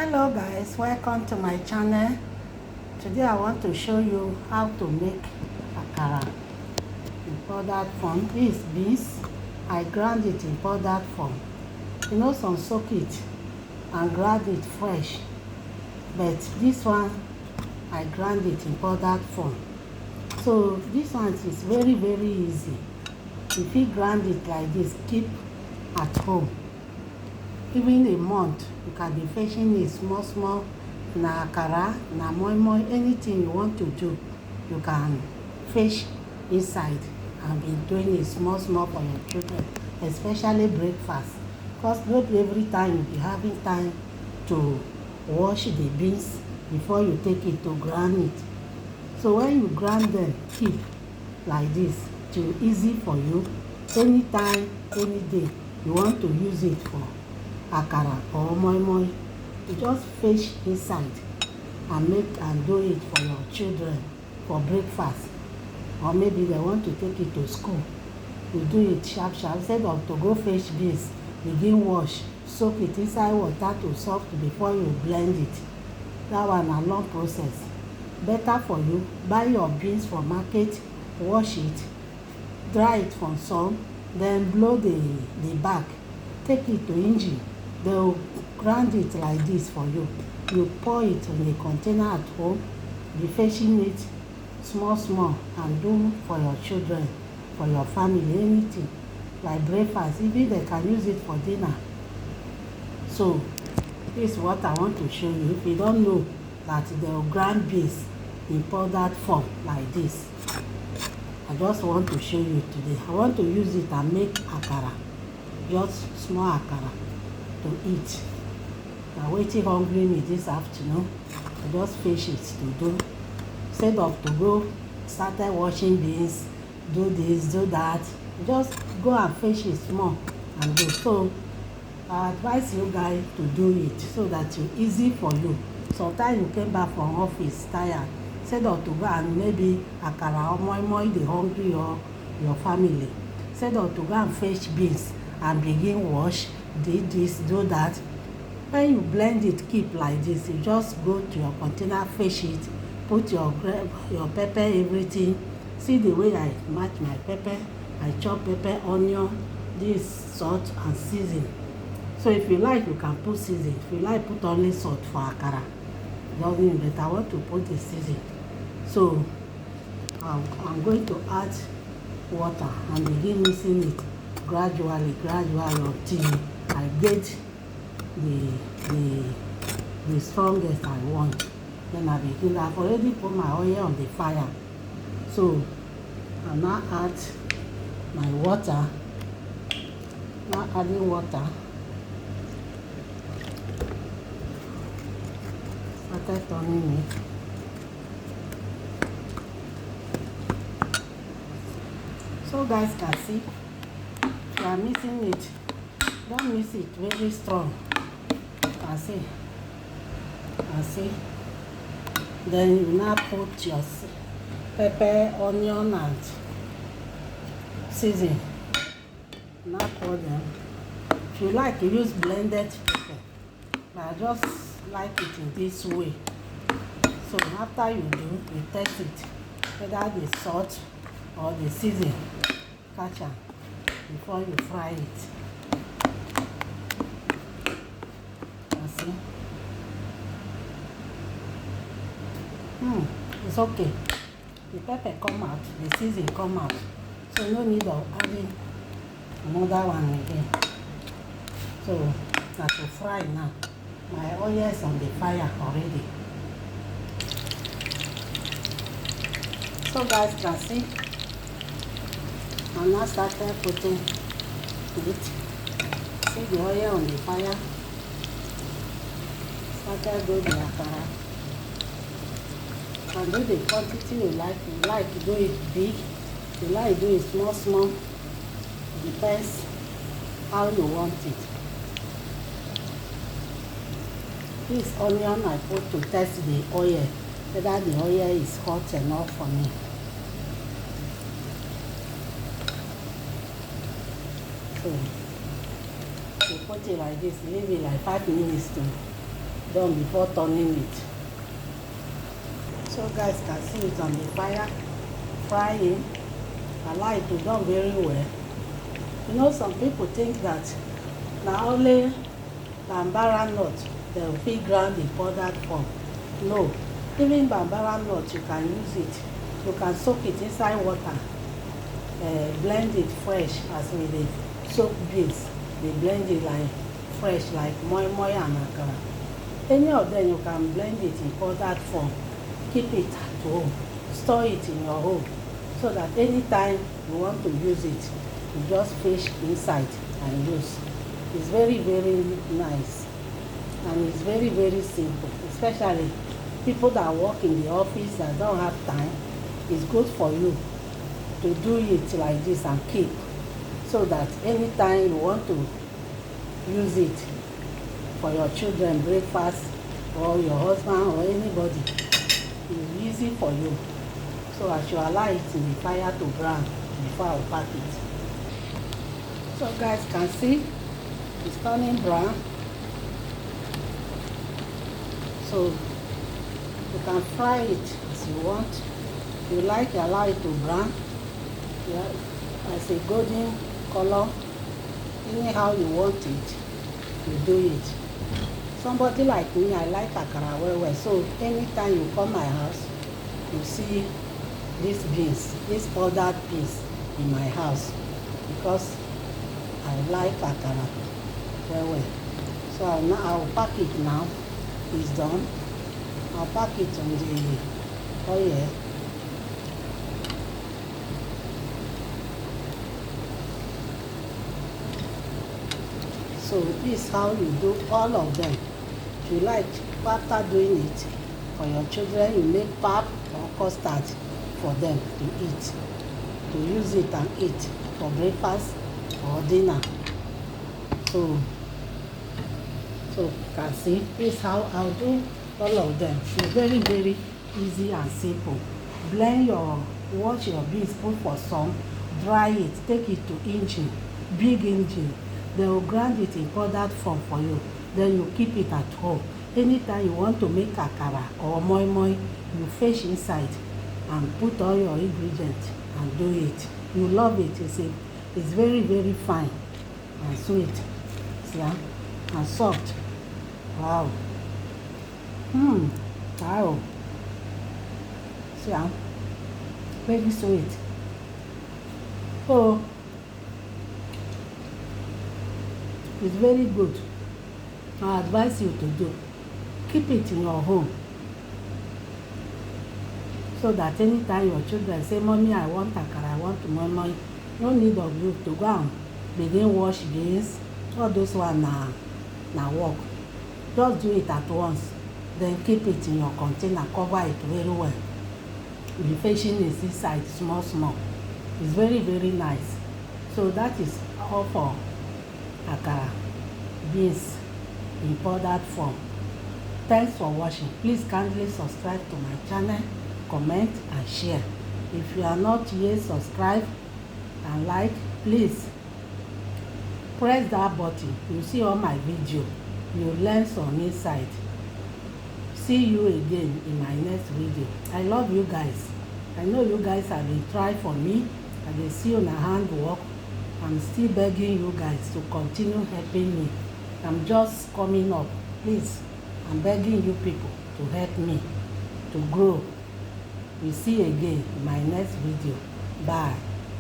Hello guys, welcome to my channel. Today I want to show you how to make akara in powdered form. This is beans. I ground it in powdered form. You know, some soak it and grind it fresh, but this one I ground it in powdered form. So this one is very easy. If you grind it like this, keep at home. Even a month, you can be fetching it small na akara, na moi, anything you want to do, you can fetch inside and be doing it small for your children, especially breakfast. Because not every time you be having time to wash the beans before you take it to grind it. So when you grind them, keep like this to easy for you. Anytime, any day you want to use it for akara or moi, you just fetch inside and make and do it for your children for breakfast, or maybe they want to take it to school. You do it sharp instead of to go fetch beans, begin wash, soak it inside water to soft before you blend it. That one a long process. Better for you, buy your beans from market, wash it, dry it from sun, then blow the back, take it to engine. They'll grind it like this for you. You pour it in a container at home, be fetching it small and do for your children, for your family, anything like breakfast. Even they can use it for dinner. So this is what I want to show you. If you don't know that they'll grind beans in powdered form like this, I just want to show you today. I want to use it and make akara, just small akara to eat. I'm waiting hungry me this afternoon. I just fetch it to do. Instead of to go started washing beans, do this, do that, just go and fetch it small and do. So I advise you guys to do it so that it's easy for you. Sometimes you came back from office tired. Instead of to go and maybe akara or moi the hungry or your family. Instead of to go and fetch beans and begin wash, do this, do that. When you blend it, keep like this. You just go to your container, fetch it, put your pepper, everything. See the way I match my pepper. I chop pepper, onion, this salt and season. So if you like, you can put season. If you like, put only salt for akara. Doesn't matter. I want to put the season. So I'm going to add water and begin mixing it gradually until I get the strongest I want. Then I begin. I've already put my oil on the fire. So I'll now add my water. Now adding water. Started turning it. So guys can see, if you are mixing it, don't mix it very strong. See. Then you now put your pepper, onion and season. Now pour them. If you like, you use blended pepper, but I just like it in this way. So after you do, you test it, whether the salt or the season catch am before you fry it. See? It's okay. The pepper come out, the season come out, so no need of adding another one again. So now to fry now. My oil is on the fire already. So guys can see, I now started putting it. See the oil on the fire. Started do the akara. And do the quantity you like. You like to do it big, you like to do it small. Depends how you want it. This onion I put to test the oil, whether the oil is hot enough for me. So you put it like this, leave it like 5 minutes to done before turning it. So guys can see it on the fire frying. Allow it to done very well. You know, some people think that now only bambara nut they will fit ground in powdered form. No, even bambara nut you can use it. You can soak it inside water, blend it fresh as we dey soak beans. They blend it like fresh, like moi moi and akara. Any of them you can blend it in powdered form. Keep it at home. Store it in your home so that anytime you want to use it, you just fish inside and use. It's very, very nice, and it's very, very simple, especially people that work in the office that don't have time. It's good for you to do it like this and keep, so that anytime you want to use it for your children breakfast or your husband or anybody, it's easy for you. So I should allow it in the fire to brown before I pack it. So guys can see it's turning brown. So you can fry it as you want. If you like, allow it to brown. Yeah, as a golden color. Anyhow you want it, you do it. Somebody like me, I like akara well. So anytime you come my house, you see these beans, this powdered beans in my house, because I like akara well. So I'll pack it now. It's done. I'll pack it on the oil. So this is how you do all of them. If you like, after doing it for your children, you make pap or custard for them to eat, to use it and eat for breakfast or dinner. So you can see this is how I'll do all of them. It's very, very easy and simple. Wash your beans, put for sun, dry it, take it to engine, big engine. They will grind it in powdered form for you. Then you keep it at home. Anytime you want to make akara or moi moi, you fish inside and put all your ingredients and do it. You love it. It's very, very fine and sweet. See, and soft. Wow. Wow. See, very sweet. Oh, it's very good. I advise you to do. Keep it in your home, so that anytime your children say, "Mommy, I want akara, I want moi," no need of you to go and begin wash beans. All those one na work. Just do it at once. Then keep it in your container, cover it very well. The fishing is inside small. It's very, very nice. So that is all for akara beans in powdered form. Thanks for watching. Please kindly subscribe to my channel, comment and share. If you are not yet subscribed and like, please press that button. You see all my video. You learn some insight. See you again in my next video. I love you guys. I know you guys have been trying for me. I will see you in a handwork. I'm still begging you guys to continue helping me. I'm just coming up. Please, I'm begging you people to help me to grow. We'll see you again in my next video. Bye.